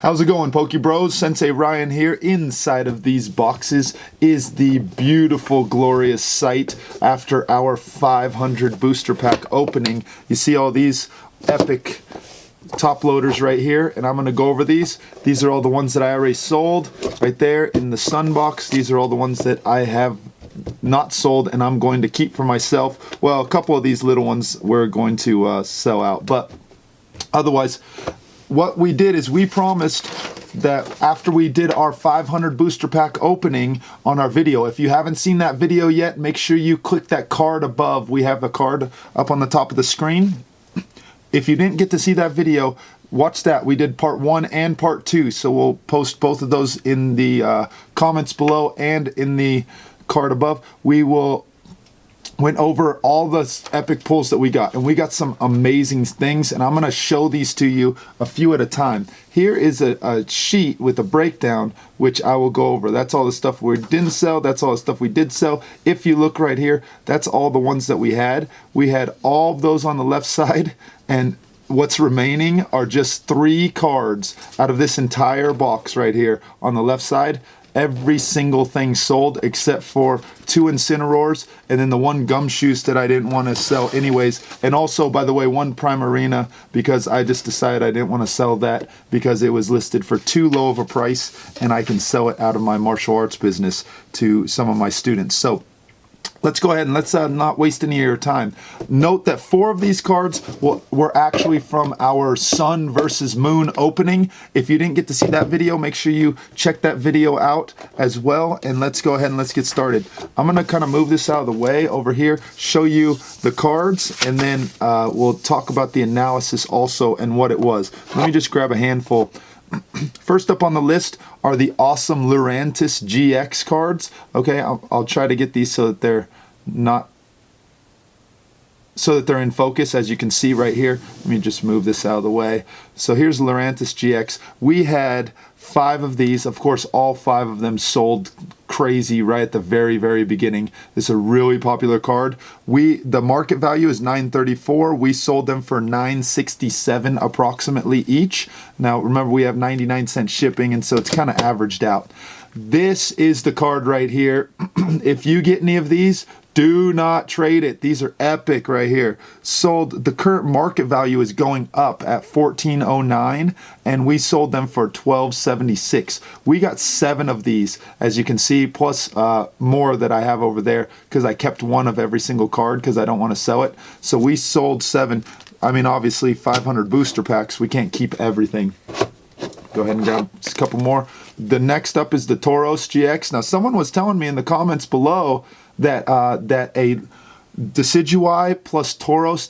How's it going, Poke Bros? Sensei Ryan here. Inside of these boxes is the beautiful, glorious sight after our 500 booster pack opening. You see all these epic top loaders right here, and I'm going to go over these. These are all the ones that I already sold right there in the sun box. These are all the ones that I have not sold and I'm going to keep for myself. Well, a couple of these little ones we're going to sell out, but otherwise, what we did is we promised that after we did our 500 booster pack opening on our video, if you haven't seen that video yet, make sure you click that card above. We have the card up on the top of the screen. If you didn't get to see that video, watch that. We did part 1 and part 2, so we'll post both of those in the comments below and in the card above. We will went over all the epic pulls that we got, and we got some amazing things, and I'm going to show these to you a few at a time. Here is a sheet with a breakdown, which I will go over. That's all the stuff we didn't sell. That's all the stuff we did sell. If you look right here, that's all the ones that we had. We had all of those on the left side, and what's remaining are just 3 cards out of this entire box right here on the left side. Every single thing sold except for 2 Incineroars and then the 1 Gumshoos that I didn't want to sell anyways. And also, by the way, 1 Primarina, because I just decided I didn't want to sell that because it was listed for too low of a price and I can sell it out of my martial arts business to some of my students. So let's go ahead and let's not waste any of your time. Note that 4 of these cards were actually from our Sun versus Moon opening. If you didn't get to see that video, make sure you check that video out as well. And let's go ahead and let's get started. I'm going to kind of move this out of the way over here, show you the cards, and then we'll talk about the analysis also and what it was. Let me just grab a handful. First up on the list are the awesome Lurantis GX cards. Okay, I'll try to get these so that they're in focus, as you can see right here. Let me just move this out of the way. So here's Lurantis GX. We had 5 of these. Of course, all 5 of them sold crazy right at the very beginning. This is a really popular card. The market value is $9.34. We sold them for $9.67 approximately each. Now remember, we have 99-cent shipping, and so it's kind of averaged out. This is the card right here. If you get any of these, do not trade it. These are epic right here. Sold, the current market value is going up at $14.09, and we sold them for $12.76. We got 7 of these, as you can see, plus more that I have over there because I kept 1 of every single card because I don't want to sell it. So we sold 7. I mean, obviously 500 booster packs. We can't keep everything. Go ahead and grab just a couple more. The next up is the Tauros GX. Now, someone was telling me in the comments below that that a Decidueye plus Tauros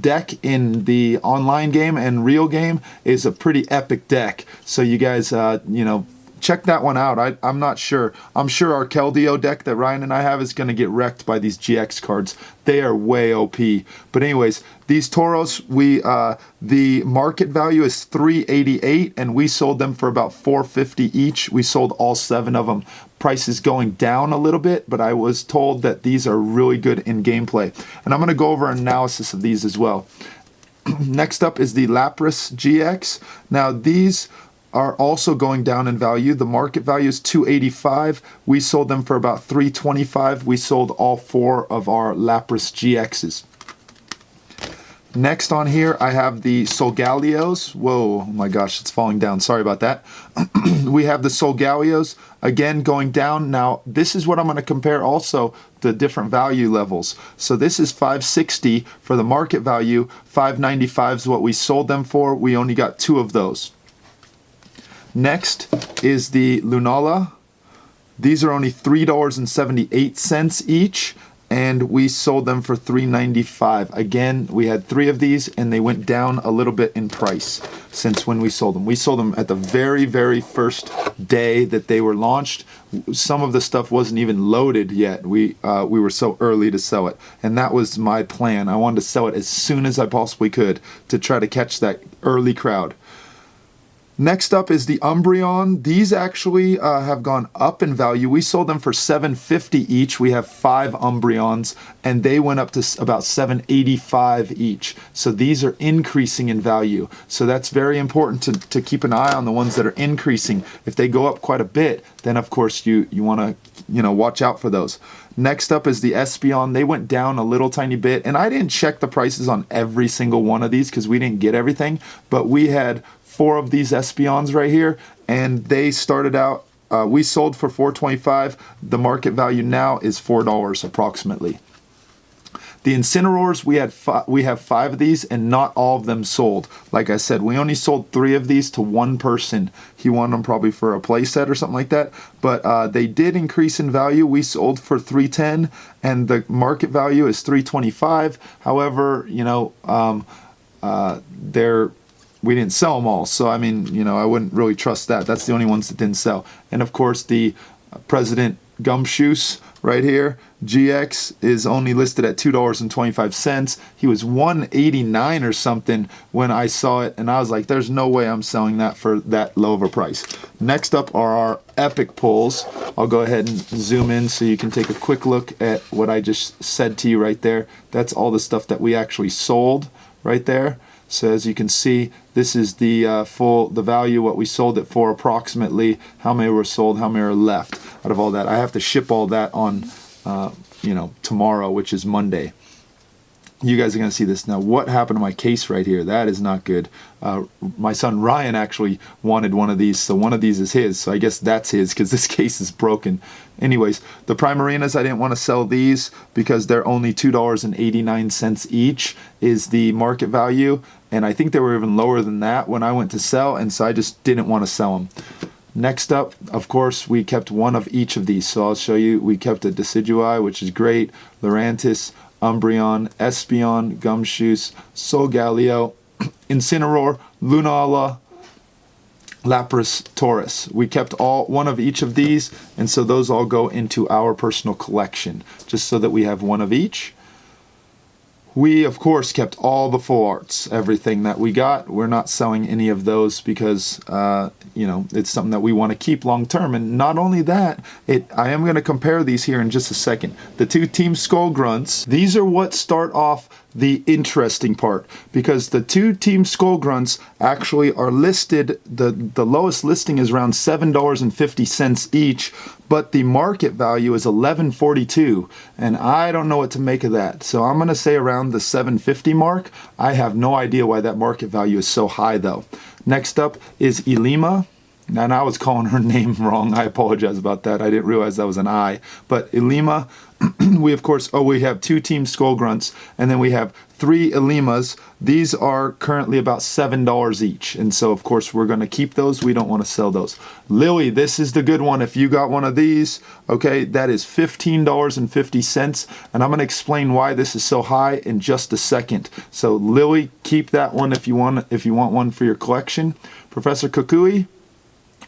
deck in the online game and real game is a pretty epic deck. So you guys, you know, check that one out. I'm not sure. I'm sure our Keldeo deck that Ryan and I have is going to get wrecked by these GX cards. They are way OP. But anyways, these Tauros, the market value is $388, and we sold them for about $450 each. We sold all 7 of them. Price is going down a little bit, but I was told that these are really good in gameplay. And I'm going to go over an analysis of these as well. Next up is the Lapras GX. Now these are also going down in value. The market value is $285. We sold them for about $325. We sold all 4 of our Lapras GXs. Next on here, I have the Solgalios. Whoa, oh my gosh, it's falling down. Sorry about that. We have the Solgalios, again, going down. Now, this is what I'm going to compare also the different value levels. So this is $560 for the market value. $595 is what we sold them for. We only got 2 of those. Next is the Lunala. These are only $3.78 each, and we sold them for $3.95. Again, we had 3 of these, and they went down a little bit in price since when we sold them. We sold them at the very first day that they were launched. Some of the stuff wasn't even loaded yet. We were so early to sell it, and that was my plan. I wanted to sell it as soon as I possibly could to try to catch that early crowd. Next up is the Umbreon. These actually have gone up in value. We sold them for $7.50 each. We have 5 Umbreons, and they went up to about $7.85 each. So these are increasing in value. So that's very important to keep an eye on the ones that are increasing. If they go up quite a bit, then of course you want to watch out for those. Next up is the Espeon. They went down a little tiny bit, and I didn't check the prices on every single one of these because we didn't get everything, but we had 4 of these Espeons right here, and they started out, we sold for $4.25. The market value now is $4 approximately. The Incineroars, we have 5 of these, and not all of them sold. Like I said, we only sold 3 of these to one person. He wanted them probably for a play set or something like that, but they did increase in value. We sold for $3.10, and the market value is $3.25. However, we didn't sell them all, so I mean, I wouldn't really trust that. That's the only ones that didn't sell. And of course, the President Gumshoos right here, GX, is only listed at $2.25. He was $1.89 or something when I saw it, and I was like, there's no way I'm selling that for that low of a price. Next up are our epic pulls. I'll go ahead and zoom in so you can take a quick look at what I just said to you right there. That's all the stuff that we actually sold right there. So as you can see, this is the the value, what we sold it for approximately, how many were sold, how many are left out of all that. I have to ship all that on, tomorrow, which is Monday. You guys are going to see this. Now, what happened to my case right here? That is not good. My son Ryan actually wanted one of these, so one of these is his. So I guess that's his because this case is broken. Anyways, the Primarinas, I didn't want to sell these because they're only $2.89 each is the market value. And I think they were even lower than that when I went to sell, and so I just didn't want to sell them. Next up, of course, we kept one of each of these. So I'll show you, we kept a Decidueye, which is great, Lurantis, Umbreon, Espeon, Gumshoos, Solgaleo, Incineroar, Lunala, Lapras, Taurus. We kept one of each of these, and so those all go into our personal collection, just so that we have one of each. We, of course, kept all the full arts, everything that we got. We're not selling any of those because, it's something that we want to keep long term. And not only that, I am going to compare these here in just a second. The 2 Team Skull Grunts, these are what start off the interesting part, because the 2 Team Skull Grunts actually are listed, the lowest listing is around $7.50 each, but the market value is $11.42, and I don't know what to make of that. So I'm going to say around the $7.50 mark. I have no idea why that market value is so high though. Next up is Ilima. And I was calling her name wrong. I apologize about that. I didn't realize that was an I. But Ilima, we of course, we have 2 Team Skull Grunts, and then we have 3 Ilimas. These are currently about $7 each. And so, of course, we're going to keep those. We don't want to sell those. Lily, this is the good one. If you got one of these, okay, that is $15.50. And I'm going to explain why this is so high in just a second. So, Lily, keep that one if you want one for your collection. Professor Kukui,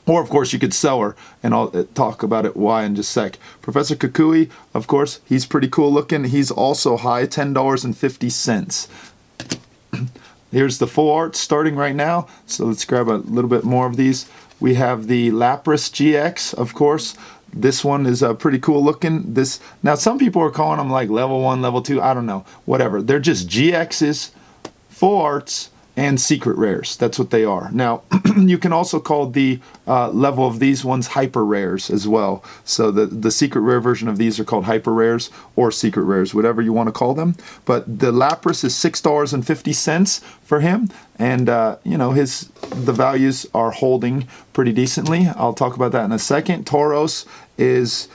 or, of course, you could sell her, and I'll talk about it why in just a sec. Professor Kukui, of course, he's pretty cool looking. He's also high, $10.50. Here's the full art starting right now. So let's grab a little bit more of these. We have the Lapras GX, of course. This one is pretty cool looking. Now, some people are calling them like level 1, level 2. I don't know. Whatever. They're just GXs, full arts, and secret rares. That's what they are. Now, you can also call the level of these ones hyper rares as well. So the secret rare version of these are called hyper rares or secret rares, whatever you want to call them. But the Lapras is $6.50 for him, and the values are holding pretty decently. I'll talk about that in a second. Tauros he's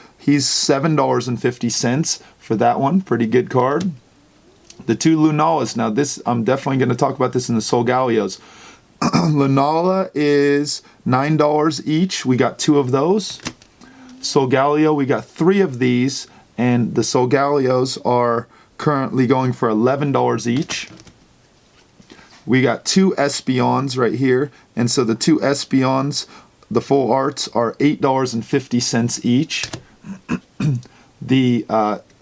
$7.50 for that one. Pretty good card. The 2 Lunalas. Now this, I'm definitely going to talk about this in the Solgaleos. Lunala is $9 each. We got 2 of those. Solgaleo, we got 3 of these, and the Solgaleos are currently going for $11 each. We got 2 Espeons right here, and so the 2 Espeons, the full arts, are $8.50 each. The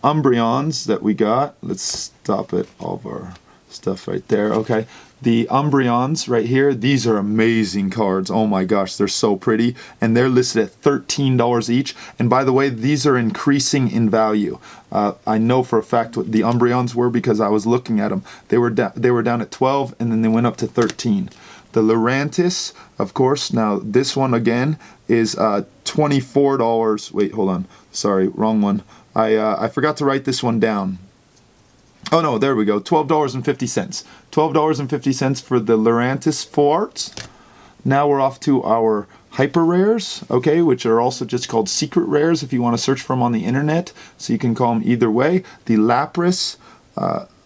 Umbreons that we got, let's stop it, all of our stuff right there, okay. The Umbreons right here, these are amazing cards. Oh my gosh, they're so pretty. And they're listed at $13 each. And by the way, these are increasing in value. I know for a fact what the Umbreons were because I was looking at them. They were down at 12 and then they went up to 13. The Lurantis, of course, now this one again is $24. Wait, hold on. Sorry, wrong one. I forgot to write this one down. Oh no, there we go. $12.50. $12.50 for the Lurantis Full Arts. Now we're off to our hyper rares, okay, which are also just called secret rares if you want to search for them on the internet. So you can call them either way. The Lapras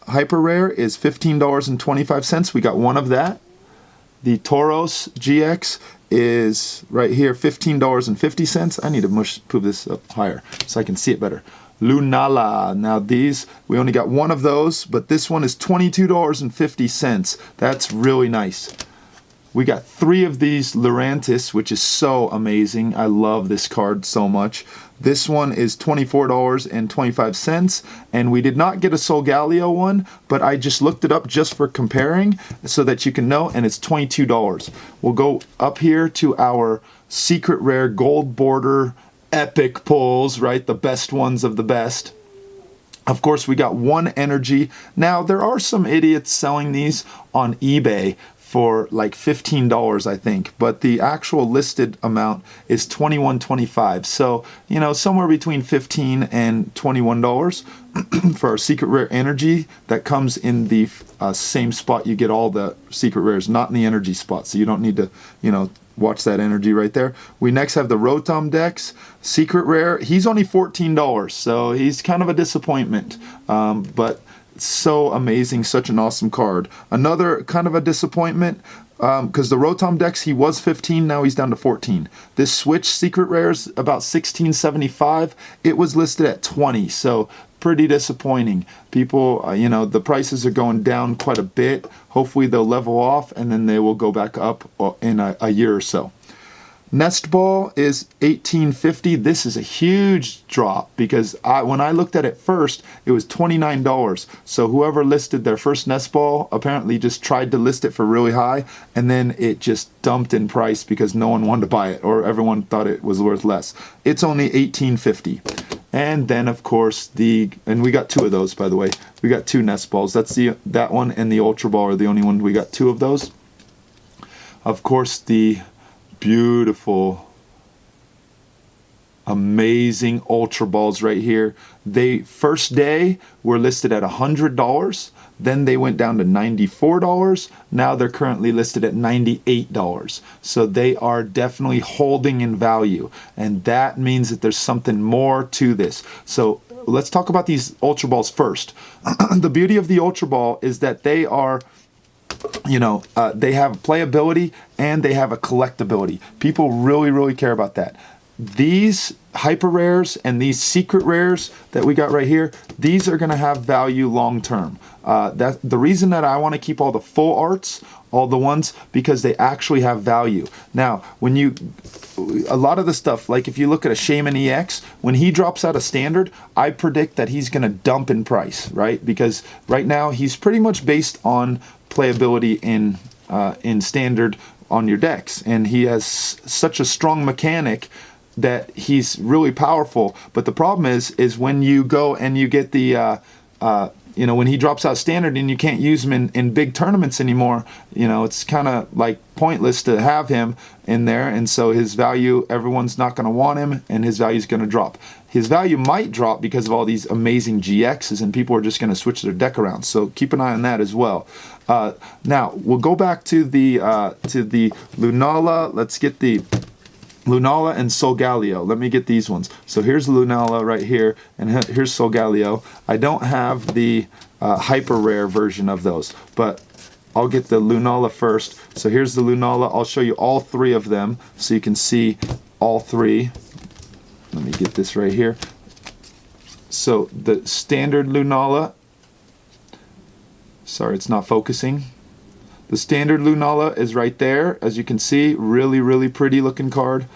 hyper rare is $15.25. We got one of that. The Tauros GX is right here, $15.50. I need to move this up higher so I can see it better. Lunala. Now these, we only got one of those, but this one is $22.50. That's really nice. We got 3 of these Lurantis, which is so amazing. I love this card so much. This one is $24.25, and we did not get a Solgaleo one, but I just looked it up just for comparing so that you can know, and it's $22. We'll go up here to our secret rare gold border epic pulls, right? The best ones of the best. Of course, we got one energy. Now, there are some idiots selling these on eBay for like $15, I think, but the actual listed amount is $21.25. So, you know, somewhere between $15 and $21 for our secret rare energy that comes in the same spot you get all the secret rares, not in the energy spot. So you don't need to, you know, watch that energy right there. We next have the Rotom Dex secret rare. He's only $14, so he's kind of a disappointment, but so amazing, such an awesome card. Another kind of a disappointment because the Rotom Dex, he was 15, now he's down to 14. This Switch secret rare is about $16.75. It was listed at 20, so pretty disappointing. People, you know, the prices are going down quite a bit. Hopefully they'll level off and then they will go back up in a year or so. Nest Ball is $18.50. This is a huge drop because when I looked at it first, it was $29. So whoever listed their first Nest Ball apparently just tried to list it for really high, and then it just dumped in price because no one wanted to buy it, or everyone thought it was worth less. It's only $18.50. And then of course and we got 2 of those, by the way. We got 2 Nest Balls. That's that one and the Ultra Ball are the only one. We got 2 of those. Of course, the beautiful, amazing Ultra Balls right here. They first day were listed at $100. Then they went down to $94. Now they're currently listed at $98. So they are definitely holding in value. And that means that there's something more to this. So let's talk about these Ultra Balls first. The beauty of the Ultra Ball is that they are, you know, they have playability and they have a collectability. People really, really care about that. These hyper rares and these secret rares that we got right here, these are going to have value long term. That the reason that I want to keep all the full arts, all the ones, because they actually have value. Now, when a lot of the stuff, like if you look at a Shaman EX, when he drops out a standard, I predict that he's going to dump in price, right? Because right now he's pretty much based on playability in standard on your decks, and he has such a strong mechanic that he's really powerful. But the problem is when you go and you get the you know, when he drops out standard and you can't use him in big tournaments anymore, you know, it's kind of like pointless to have him in there, and so his value, everyone's not going to want him, and his value is going to drop. His value might drop because of all these amazing GXs, and people are just going to switch their deck around. So keep an eye on that as well. Now we'll go back to the Lunala. Let's get the Lunala and Solgaleo. Let me get these ones. So here's Lunala right here, and here's Solgaleo. I don't have the hyper rare version of those, but I'll get the Lunala first. So here's the Lunala. I'll show you all 3 of them so you can see all 3. Let me get this right here. So the standard Lunala, sorry, it's not focusing. The standard Lunala is right there, as you can see. Really, really pretty looking card.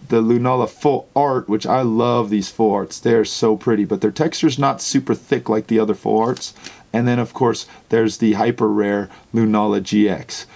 The Lunala Full Art, which I love these Full Arts. They're so pretty, but their texture's not super thick like the other Full Arts. And then, of course, there's the hyper rare Lunala GX.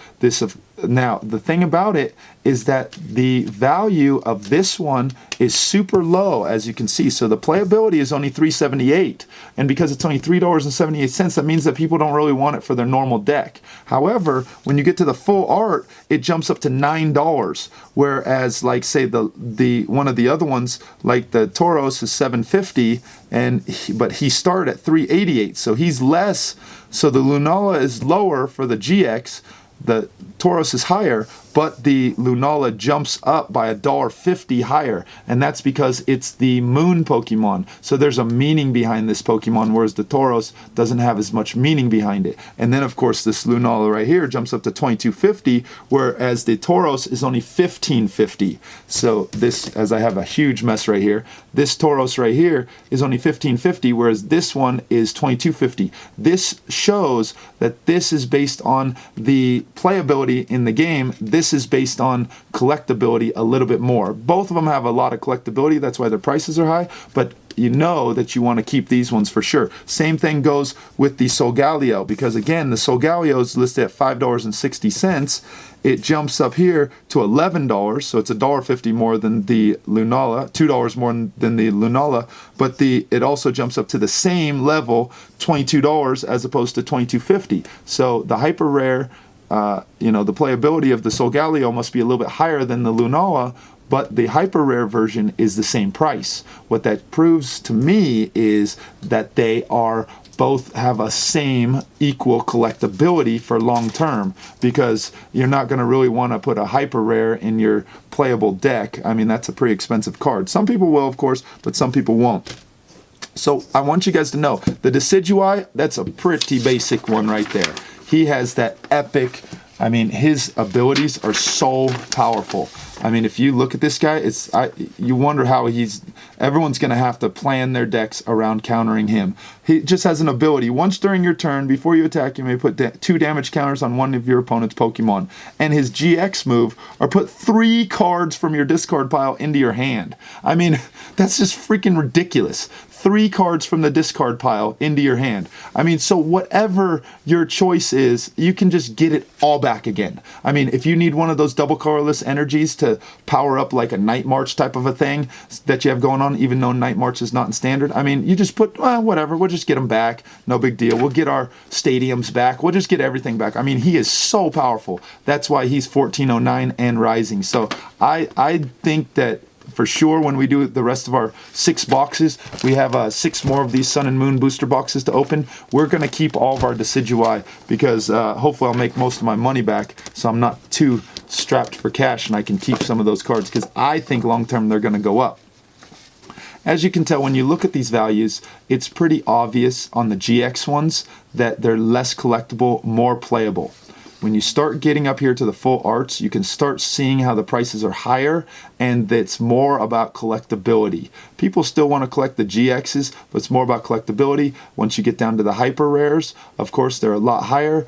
Now, the thing about it is that the value of this one is super low, as you can see. So the playability is only $3.78. And because it's only $3.78, that means that people don't really want it for their normal deck. However, when you get to the full art, it jumps up to $9. Whereas, like, say, the one of the other ones, like the Tauros, is $7.50, but he started at $3.88. So he's less. So the Lunala is lower for the GX. The Tauros is higher, but the Lunala jumps up by $1.50 higher, and that's because it's the moon Pokemon. So there's a meaning behind this Pokemon, whereas the Tauros doesn't have as much meaning behind it. And then, of course, this Lunala right here jumps up to $22.50, whereas the Tauros is only $15.50. So this, as I have a huge mess right here, this Tauros right here is only $15.50, whereas this one is $22.50. This shows that this is based on the playability in the game. This is based on collectability a little bit more. Both of them have a lot of collectability, that's why their prices are high, but you know that you want to keep these ones for sure. Same thing goes with the Solgaleo, because again, the Solgaleo is listed at $5.60. It jumps up here to $11, so it's $1.50 more than the Lunala, $2 more than the Lunala, but it also jumps up to the same level, $22 as opposed to $22.50. So the hyper rare, the playability of the Solgaleo must be a little bit higher than the Lunala, but the hyper rare version is the same price. What that proves to me is that they both have a same equal collectability for long term, because you're not going to really want to put a hyper rare in your playable deck. I mean, that's a pretty expensive card. Some people will, of course, but some people won't. So I want you guys to know, the Decidueye, that's a pretty basic one right there. He has that epic, I mean, his abilities are so powerful. I mean, if you look at this guy, you wonder how everyone's going to have to plan their decks around countering him. He just has an ability. Once during your turn, before you attack, you may put 2 damage counters on one of your opponent's Pokemon. And his GX move are put 3 cards from your discard pile into your hand. I mean, that's just freaking ridiculous. 3 cards from the discard pile into your hand. I mean, so whatever your choice is, you can just get it all back again. I mean, if you need one of those double colorless energies to power up like a Night March type of a thing that you have going on, even though Night March is not in standard, I mean, you just put, whatever, we'll just get them back. No big deal. We'll get our stadiums back. We'll just get everything back. I mean, he is so powerful. That's why he's 1409 and rising. So I think that for sure, when we do the rest of our 6 boxes, we have 6 more of these Sun and Moon booster boxes to open. We're going to keep all of our Decidueye because hopefully I'll make most of my money back, so I'm not too strapped for cash and I can keep some of those cards, because I think long term they're going to go up. As you can tell, when you look at these values, it's pretty obvious on the GX ones that they're less collectible, more playable. When you start getting up here to the full arts, you can start seeing how the prices are higher, and it's more about collectability. People still want to collect the GXs, but it's more about collectability. Once you get down to the hyper rares, of course, they're a lot higher.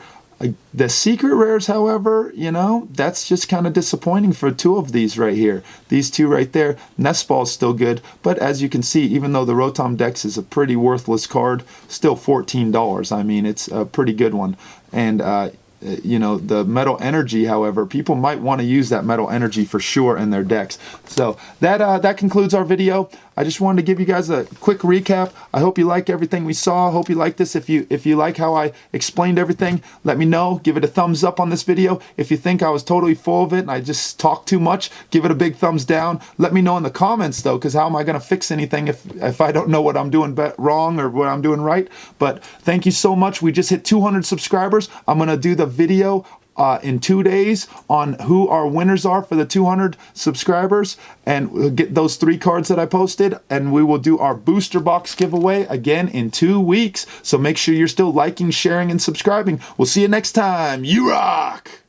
The secret rares, however, that's just kind of disappointing for 2 of these right here. These 2 right there. Nest Ball is still good, but as you can see, even though the Rotom Dex is a pretty worthless card, still $14. I mean, it's a pretty good one. And the Metal Energy, however, people might want to use that Metal Energy for sure in their decks. So that concludes our video. I just wanted to give you guys a quick recap. I hope you like everything we saw. I hope you like this. If you like how I explained everything, let me know. Give it a thumbs up on this video. If you think I was totally full of it and I just talked too much, give it a big thumbs down. Let me know in the comments though, because how am I going to fix anything if I don't know what I'm doing wrong or what I'm doing right? But thank you so much. We just hit 200 subscribers. I'm going to do the video in 2 days on who our winners are for the 200 subscribers, and we'll get those 3 cards that I posted, and we will do our booster box giveaway again in 2 weeks. So make sure you're still liking, sharing, and subscribing. We'll see you next time. You rock!